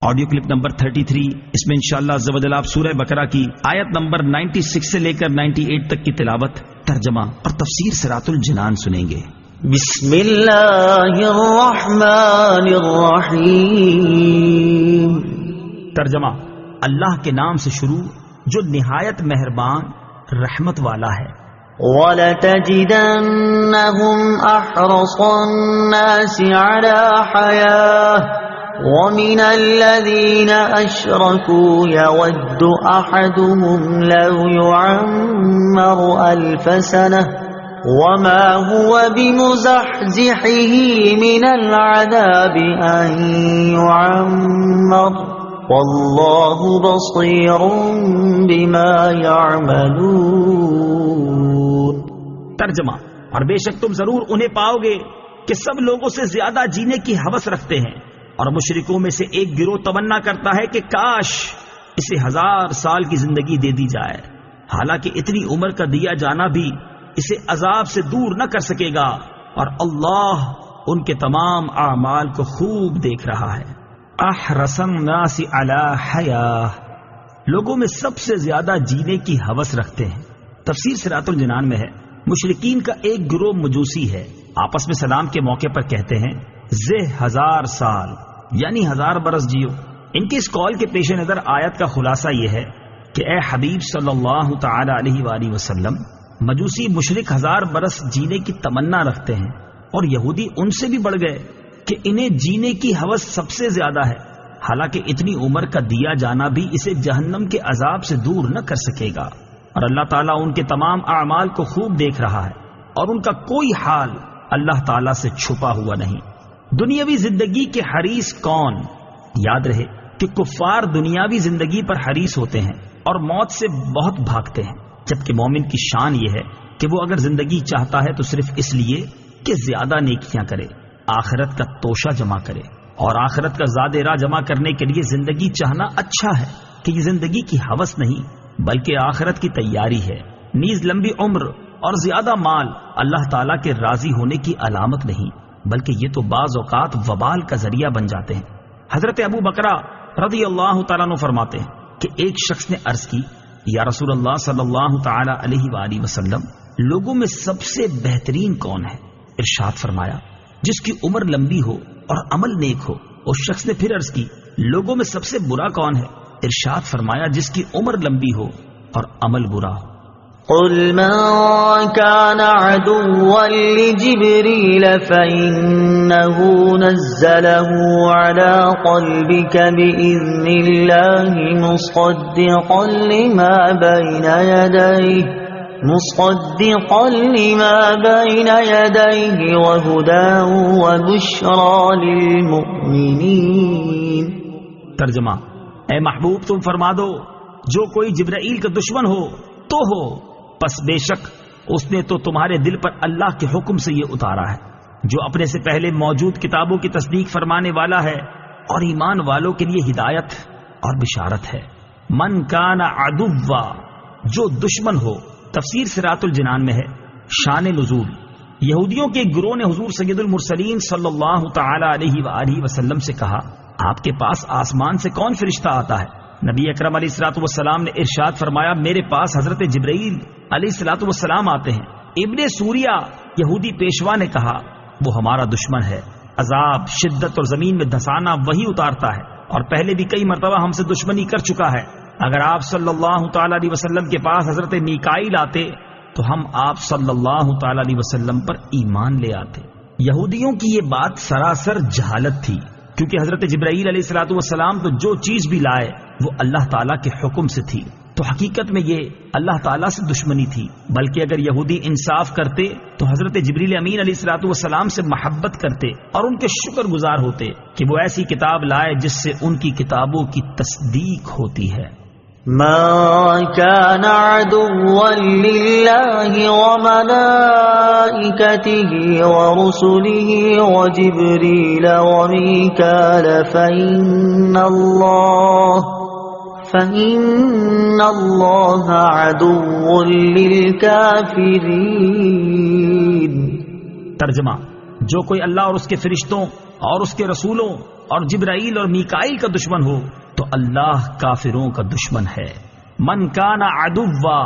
Audio clip number 33، اس میں انشاءاللہ عز و جل آپ سورہ بقرہ کی آیت نمبر 96 سے لے کر 98 تک کی تلاوت، ترجمہ اور تفسیر صراط الجنان سنیں گے۔ بسم اللہ الرحمن الرحیم۔ ترجمہ، اللہ کے نام سے شروع جو نہایت مہربان رحمت والا ہے۔ وَلَتَجِدَنَّهُمْ أَحْرَصَ النَّاسِ عَلَى حَيَاةٍ وَمِنَ الَّذِينَ أَشْرَكُوا يَوَدُّ أَحَدُهُمْ لَوْ يُعَمَّرُ أَلْفَ سَنَةٍ وَمَا هُوَ بِمُزَحْزِحِهِ مِنَ الْعَذَابِ أَن يُعَمَّرَ وَاللَّهُ بَصِيرٌ بِمَا يَعْمَلُونَ۔ ترجمہ، اور بے شک تم ضرور انہیں پاؤ گے کہ سب لوگوں سے زیادہ جینے کی ہوس رکھتے ہیں، اور مشرکوں میں سے ایک گروہ تمنا کرتا ہے کہ کاش اسے 1000 سال کی زندگی دے دی جائے، حالانکہ اتنی عمر کا دیا جانا بھی اسے عذاب سے دور نہ کر سکے گا، اور اللہ ان کے تمام اعمال کو خوب دیکھ رہا ہے۔ احرص الناس علی حیاۃ، لوگوں میں سب سے زیادہ جینے کی ہوس رکھتے ہیں۔ تفسیر صراط الجنان میں ہے، مشرکین کا ایک گروہ مجوسی ہے، آپس میں سلام کے موقع پر کہتے ہیں 1000 سال یعنی 1000 برس جیو۔ ان کے اس قول کے پیش نظر آیت کا خلاصہ یہ ہے کہ اے حبیب صلی اللہ تعالی علیہ وآلہ وسلم، مجوسی مشرک 1000 برس جینے کی تمنا رکھتے ہیں، اور یہودی ان سے بھی بڑھ گئے کہ انہیں جینے کی ہوس سب سے زیادہ ہے، حالانکہ اتنی عمر کا دیا جانا بھی اسے جہنم کے عذاب سے دور نہ کر سکے گا، اور اللہ تعالیٰ ان کے تمام اعمال کو خوب دیکھ رہا ہے، اور ان کا کوئی حال اللہ تعالیٰ سے چھپا ہوا نہیں۔ دنیاوی زندگی کے حریص کون؟ یاد رہے کہ کفار دنیاوی زندگی پر حریص ہوتے ہیں اور موت سے بہت بھاگتے ہیں، جبکہ مومن کی شان یہ ہے کہ وہ اگر زندگی چاہتا ہے تو صرف اس لیے کہ زیادہ نیکیاں کرے، آخرت کا توشہ جمع کرے، اور آخرت کا زاد راہ جمع کرنے کے لیے زندگی چاہنا اچھا ہے کہ یہ زندگی کی ہوس نہیں بلکہ آخرت کی تیاری ہے۔ نیز لمبی عمر اور زیادہ مال اللہ تعالیٰ کے راضی ہونے کی علامت نہیں، بلکہ یہ تو بعض اوقات وبال کا ذریعہ بن جاتے ہیں۔ حضرت ابو بکرہ رضی اللہ تعالیٰ عنہ فرماتے ہیں کہ ایک شخص نے عرض کی، یا رسول اللہ صلی اللہ تعالی علیہ وآلہ وسلم، لوگوں میں سب سے بہترین کون ہے؟ ارشاد فرمایا، جس کی عمر لمبی ہو اور عمل نیک ہو۔ اس شخص نے پھر عرض کی، لوگوں میں سب سے برا کون ہے؟ ارشاد فرمایا، جس کی عمر لمبی ہو اور عمل برا ہو۔ قل من كان عدوا لجبريل فإنه نزله على قلبك بإذن الله مصدقا لما بين يديه وهدى وبشرى للمؤمنين۔ ترجمہ، اے محبوب تم فرما دو، جو کوئی جبرائیل کا دشمن ہو تو ہو، پس بے شک اس نے تو تمہارے دل پر اللہ کے حکم سے یہ اتارا ہے، جو اپنے سے پہلے موجود کتابوں کی تصدیق فرمانے والا ہے، اور ایمان والوں کے لیے ہدایت اور بشارت ہے۔ من کان عدوا، جو دشمن ہو۔ تفسیر صراط الجنان میں ہے، شان نزول، یہودیوں کے گروہ نے حضور سید المرسلین صلی اللہ تعالی علیہ وآلہ وسلم سے کہا، آپ کے پاس آسمان سے کون فرشتہ آتا ہے؟ نبی اکرم علیہ الصلوۃ والسلام نے ارشاد فرمایا، میرے پاس حضرت جبرائیل علیہ الصلوۃ والسلام آتے ہیں۔ ابن سوریہ یہودی پیشوا نے کہا، وہ ہمارا دشمن ہے، عذاب، شدت اور زمین میں دھسانا وہی اتارتا ہے، اور پہلے بھی کئی مرتبہ ہم سے دشمنی کر چکا ہے۔ اگر آپ صلی اللہ تعالی علیہ وسلم کے پاس حضرت میکائیل آتے تو ہم آپ صلی اللہ تعالی علیہ وسلم پر ایمان لے آتے۔ یہودیوں کی یہ بات سراسر جہالت تھی، کیونکہ حضرت جبرائیل علیہ الصلوۃ والسلام تو جو چیز بھی لائے وہ اللہ تعالیٰ کے حکم سے تھی، تو حقیقت میں یہ اللہ تعالیٰ سے دشمنی تھی۔ بلکہ اگر یہودی انصاف کرتے تو حضرت جبریل امین علیہ الصلوۃ والسلام سے محبت کرتے اور ان کے شکر گزار ہوتے کہ وہ ایسی کتاب لائے جس سے ان کی کتابوں کی تصدیق ہوتی ہے۔ ما كان عدوا لله وملائكته ورسله وجبريل وميكال فإن الله عدو للكافرين۔ ترجمہ، جو کوئی اللہ اور اس کے فرشتوں اور اس کے رسولوں اور جبرائیل اور میکائیل کا دشمن ہو تو اللہ کافروں کا دشمن ہے۔ من کان عدوا،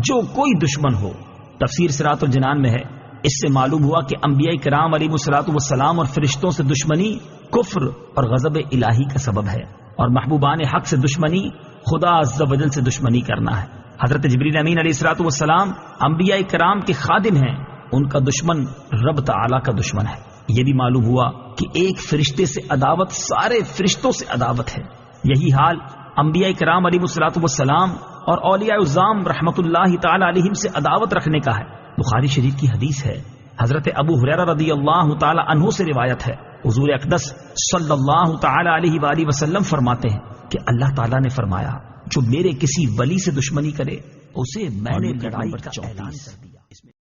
جو کوئی دشمن ہو۔ تفسیر صراط الجنان میں ہے، اس سے معلوم ہوا کہ انبیاء کرام علیہ الصلوۃ والسلام اور فرشتوں سے دشمنی کفر اور غضب الہی کا سبب ہے، اور محبوبان حق سے دشمنی خدا عز و جل سے دشمنی کرنا ہے۔ حضرت جبریل امین علیہ الصلوۃ والسلام انبیاء کرام کے خادم ہیں، ان کا دشمن رب تعالی کا دشمن ہے۔ یہ بھی معلوم ہوا کہ ایک فرشتے سے عداوت سارے فرشتوں سے عداوت ہے۔ یہی حال انبیاء کرام علیہ الصلوۃ والسلام اور اولیاء العظام رحمۃ اللہ تعالی علیہم سے عداوت رکھنے کا ہے۔ بخاری شریف کی حدیث ہے، حضرت ابو ہریرہ رضی اللہ تعالی عنہ سے روایت ہے، حضور اقدس صلی اللہ تعالی علیہ وآلہ وسلم فرماتے ہیں کہ اللہ تعالیٰ نے فرمایا جو میرے کسی ولی سے دشمنی کرے اسے میں نے لڑائی کا اعلان کر دیا۔